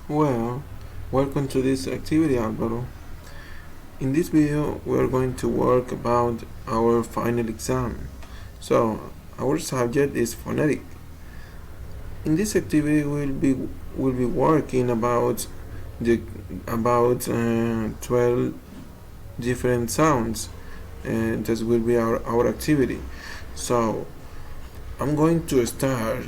Well, welcome to this activity, Alvaro. In this video, we are going to work about our final exam. So, our subject is phonetic. In this activity, we'll be working the about 12 different sounds, and this will be our activity. So, I'm going to start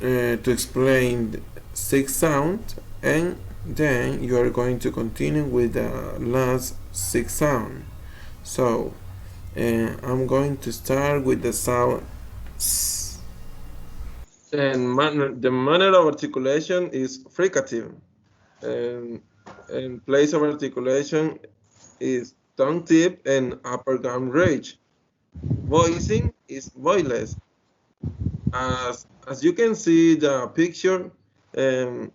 to explain 6 sounds, and then you are going to continue with the last 6 sounds. So I'm going to start with the sound S. And the manner of articulation is fricative, and, and place of articulation is tongue tip and upper gum ridge. Voicing is voiceless. As you can see the picture, um,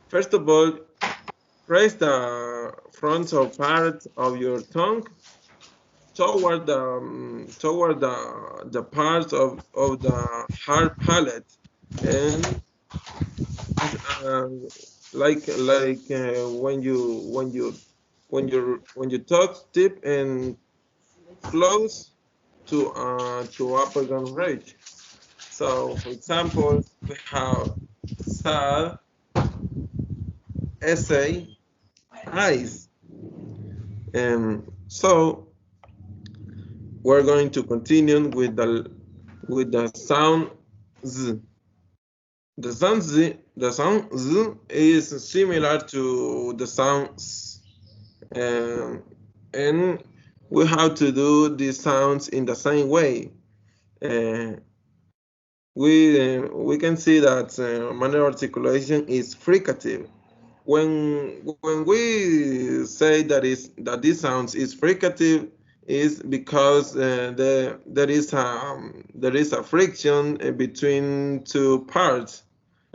first of all, raise the frontal part of your tongue toward the part of the hard palate, and uh, when you talk deep and close to upper gum ridge. So, for example, we have sad, essay, eyes, and so we're going to continue with the sound z. The sound z is similar to the sound s, um, and we have to do these sounds in the same way. Uh, we can see that manner articulation is fricative. When we say that this sounds is fricative, is because there is a friction between two parts,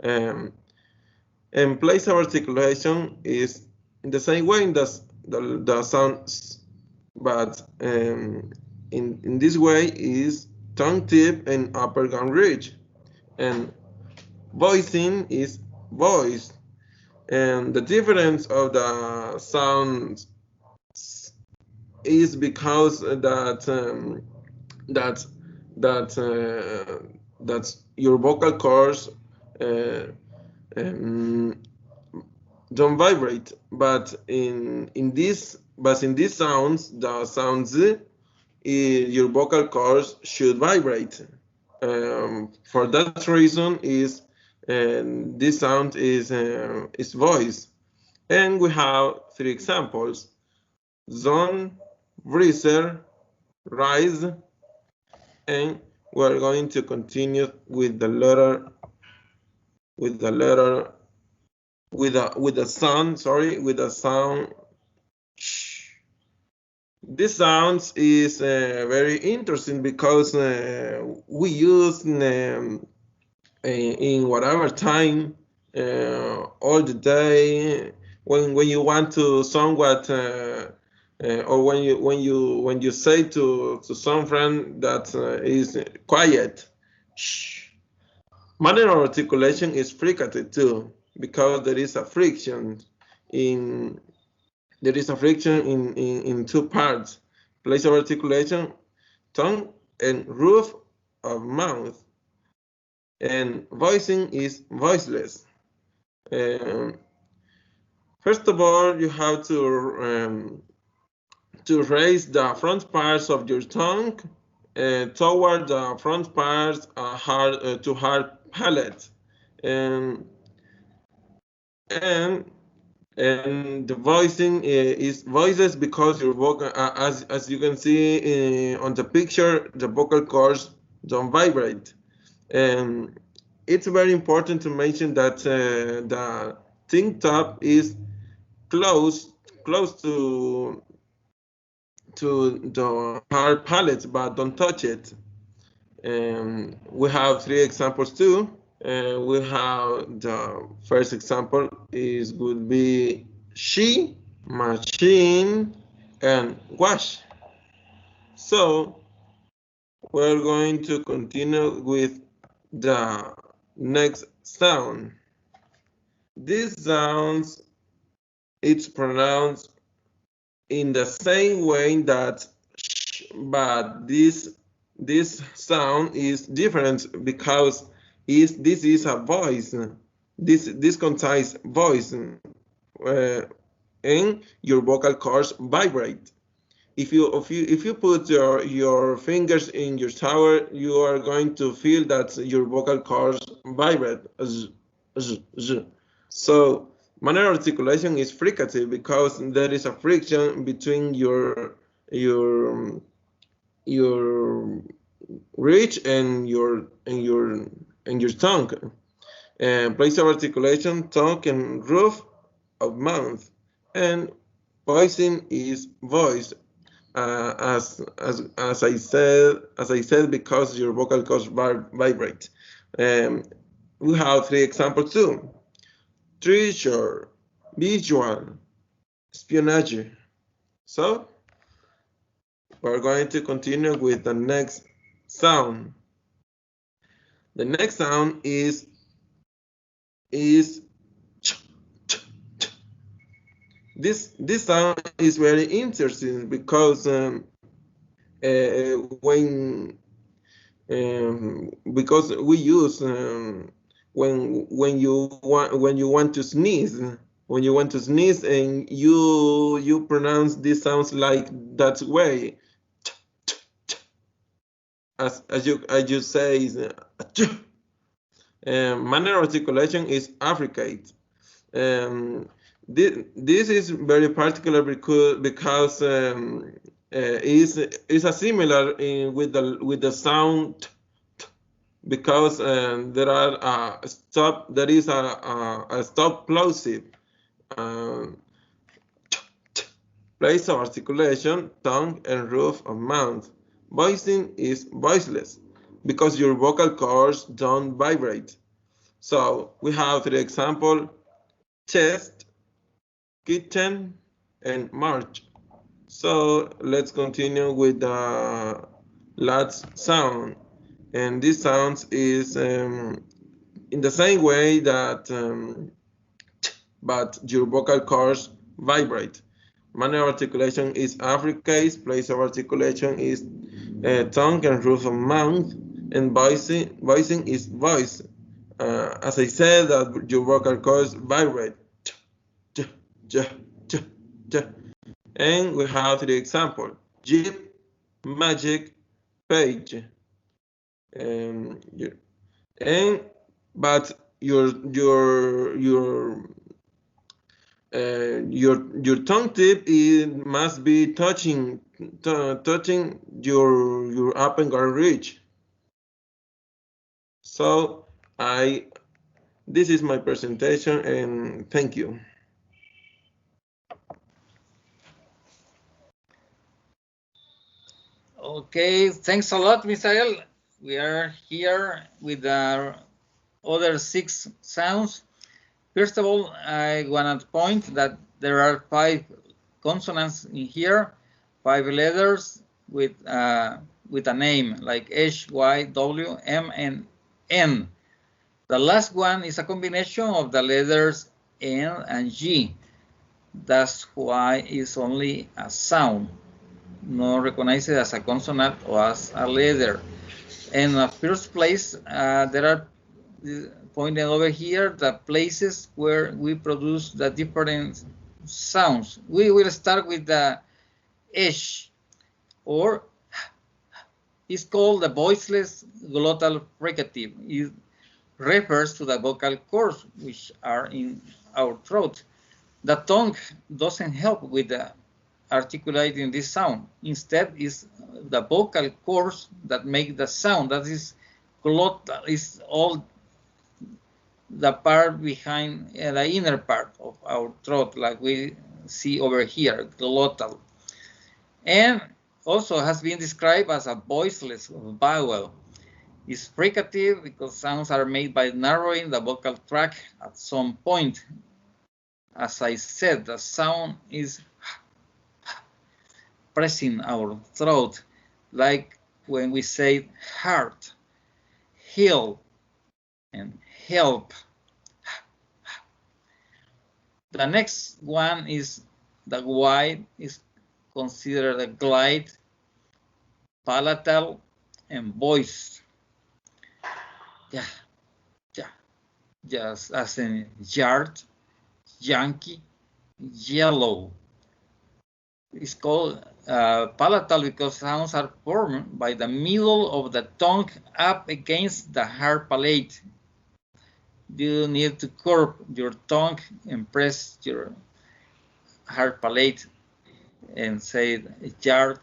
um, and place of articulation is in the same way the sounds, but in this way is tongue tip and upper gum ridge, and voicing is voice, and the difference of the sounds is because that that that your vocal cords uh, um, don't vibrate, but in these sounds, the sound z, your vocal cords should vibrate. For that reason, this sound is voice. And we have 3 examples: zone, breezer, rise, and we're going to continue with the sound sh. This sound is very interesting because we use in whatever time, all the day, when you want to somewhat or when you say to some friend that is quiet, shh. Manner of articulation is fricative too, because in there is a friction in 2 parts: place of articulation, tongue, and roof of mouth. And voicing is voiceless. Um, First of all, you have to raise the front parts of your tongue toward the front parts to hard palate, and and and the voicing is voices because your vocal, as you can see on the picture, the vocal cords don't vibrate. And it's very important to mention that the think top is close close to the hard palate, but don't touch it. We have 3 examples too. We have the first example would be she, machine, and wash. So we're going to continue with the next sound. These sounds, it's pronounced in the same way that sh, but this sound is different because this is a voice. This contains voice, and your vocal cords vibrate. If you put your fingers in your tower, you are going to feel that your vocal cords vibrate. So manner articulation is fricative because there is a friction between your reach and your tongue. Place of articulation, tongue and roof of mouth, and voicing is voice. As I said, because your vocal cords vibrate. Um, we have three examples too: treasure, visual, espionage. So we're going to continue with the next sound. The next sound is ch, ch, ch. This sound is very interesting because when because we use when you want to sneeze, and you pronounce these sounds like that way, as you say, manner articulation is affricate. This is very particular because is a similar with the sound, because there is a stop plosive. Um, Place of articulation, tongue and roof of mouth. Voicing is voiceless because your vocal cords don't vibrate. So we have the example: chest, kitchen, and march. So let's continue with the last sound. And this sound is in the same way that but your vocal cords vibrate. Manner articulation is affricate, place of articulation is tongue and roof of mouth, and voicing is voice. As I said, that your vocal cords vibrate. J, j, j, j. And we have the example: Jeep, magic, page. And but your tongue tip must be touching your upper ridge. So this is my presentation, and thank you. Okay, thanks a lot, Misael. We are here with our other 6 sounds. First of all, I want to point that there are 5 consonants in here, 5 letters with a name like H, Y, W, M, and N. The last one is a combination of the letters N and G. That's why it's only a sound, not recognized as a consonant or as a letter. In the first place, there are pointing over here the places where we produce the different sounds. We will start with the H, or it's called the voiceless glottal fricative. It refers to the vocal cords which are in our throat. The tongue doesn't help with the articulating this sound. Instead, is the vocal cords that make the sound. That is glottal. Is all the part behind the inner part of our throat, like we see over here, glottal. And also has been described as a voiceless vowel. It's fricative because sounds are made by narrowing the vocal tract at some point. As I said, the sound is pressing our throat, like when we say heart, heal, and help. The next one is the Y is considered a glide, palatal, and voice. Yeah, yeah, just as in yard, yankee, yellow. It's called palatal because sounds are formed by the middle of the tongue up against the hard palate. You need to curve your tongue and press your hard palate and say yard,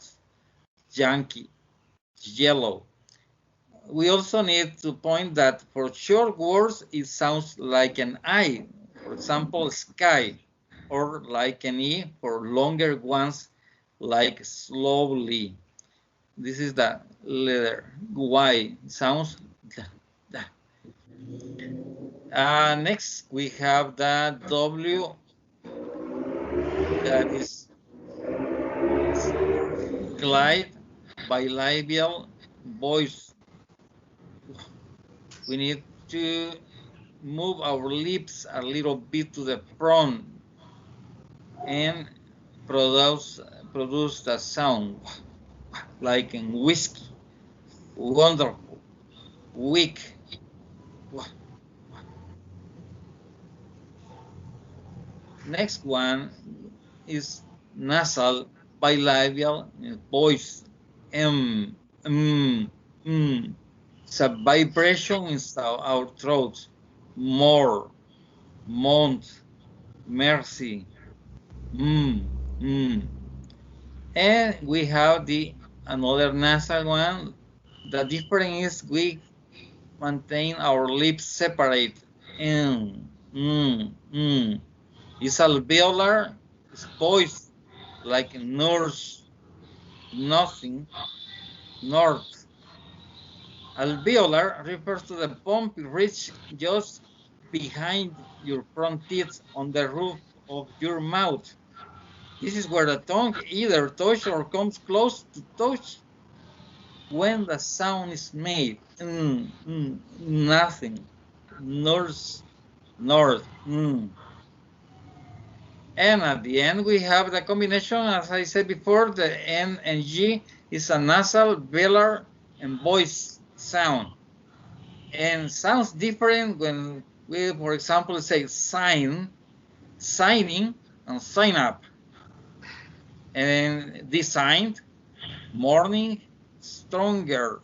yankee, yellow. We also need to point that for short words, it sounds like an I, for example, sky, or like an E for longer ones, like slowly. This is the letter Y, sounds da. Next, we have the W, that is glide, bilabial voice. We need to move our lips a little bit to the front and produce the sound like in whiskey, wonderful, weak. Next one is nasal bilabial voice. It's a vibration in our throats. More, month, mercy. And we have the another nasal one. The difference is we maintain our lips separate. It's alveolar, it's voice like nurse, nothing, north. Alveolar refers to the bump ridge just behind your front teeth on the roof of your mouth. This is where the tongue either touches or comes close to touch when the sound is made. Nothing. North. And at the end, we have the combination, as I said before, the N and G is a nasal, velar, and voice sound. And sounds different when we, for example, say sign, signing, and sign up. And designed, morning, stronger.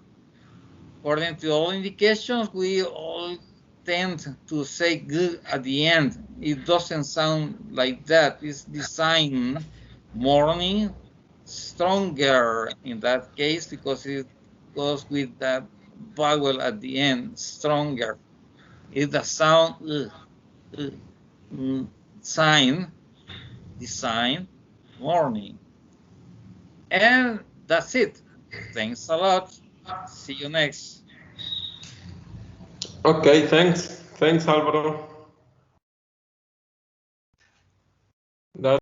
According to all indications, we all tend to say good at the end. It doesn't sound like that. It's designed, morning, stronger in that case because it goes with that vowel at the end, stronger. It's the sound sign, design, morning. And that's it. Thanks a lot. See you next. Okay, thanks. Thanks, Alvaro.